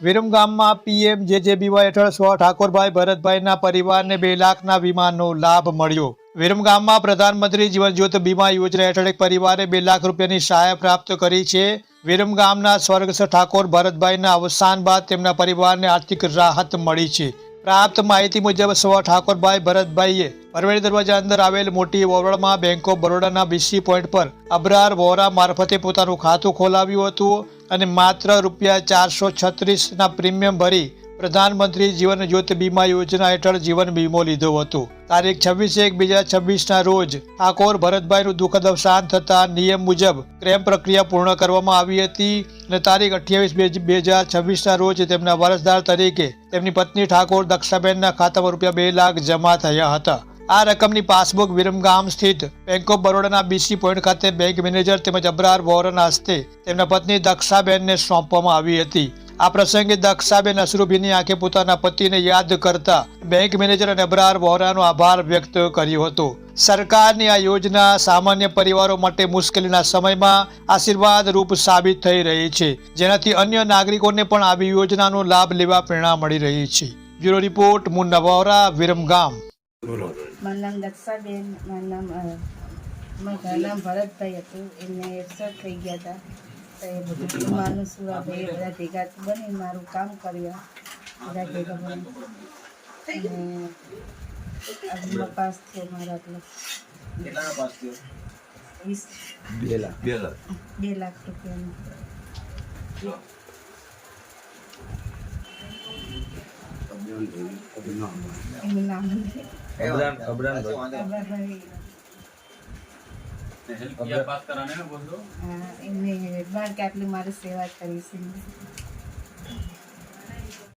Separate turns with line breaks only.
વિરમગામમાં PMJJBY હેઠળ સ્વ ઠાકોરભાઈ ભરતભાઈના પરિવારને 2 લાખના વીમાનો લાભ મળ્યો। વિરમગામમાં પ્રધાનમંત્રી જીવન જ્યોતિ બીમા યોજના હેઠળ એક પરિવારે 2 લાખ રૂપિયાની સહાય પ્રાપ્ત કરી છે। વિરમગામના સ્વર્ગસ્થ ઠાકોર ભરતભાઈના અવસાન બાદ તેમના પરિવારને આર્થિક રાહત મળી છે। प्राप्त माहिती मुजब स्व ठाकोरभाई भरतभाईए परवेणी दरवाजा अंदर आवेल मोटी वोरड़मां बैंक ऑफ बरोडाना बीसी पॉइंट पर अबरार वोरा मार्फते पोतानुं खातुं खोलाव्युं हतुं अने मात्र ₹436 ना प्रीमियम भरी प्रधानमंत्री जीवन ज्योति बीमा योजना हेठळ जीवन बीमो लीधो हतो। तारीख 26/1/2026 ना रोज ठाकोर भरतभाईनुं दुखद अवसान थता नियम मुजब क्लेम प्रक्रिया पूर्ण करवामां आवी हती અને તારીખ 28/2/2026 ના રોજ તેમના વારસદાર તરીકે તેમની પત્ની ઠાકોર દક્ષાબેનના ખાતામાં ₹2 લાખ જમા થયા હતા। આ રકમની પાસબુક વિરમગામ સ્થિત બેંક ઓફ બરોડાના બીસી પોઈન્ટ ખાતે બેંક મેનેજર તેમજ અબરાર વોરાના હસ્તે તેમના પત્ની દક્ષાબેનને સોંપવામાં આવી હતી। આ પ્રસંગે દક્ષાબેન અશ્રુભીની આંખે પોતાના પતિને યાદ કરતા બેંક મેનેજર અને અબરાર વોરાનો આભાર વ્યક્ત કર્યો હતો। સરકારની આ યોજના સામાન્ય પરિવારો માટે મુશ્કેલીના સમયમાં આશીર્વાદ રૂપ સાબિત થઈ રહી છે, જેનાથી અન્ય નાગરિકોને પણ આવી યોજનાનો લાભ લેવા પ્રેરણા મળી રહી છે। Bureau report Munna Vora, Viramgam.
મારું નામ દક્ષાબેન, મારું નામ ભરતભાઈ હતું। એમને 61 થઈ ગયા હતા તો એ બધું વીમાનું શું આપણે એ બધા ભેગા બની મારું કામ કર્યા બધા ભેગા બની અને વીમા પાસ થયો મારા આટલો।
કેટલાનો પાસ થયો?
2 લાખ રૂપિયાનો। એનું નામ અબરારભાઈ। એમને કે આટલી મારી સેવા કરી છે।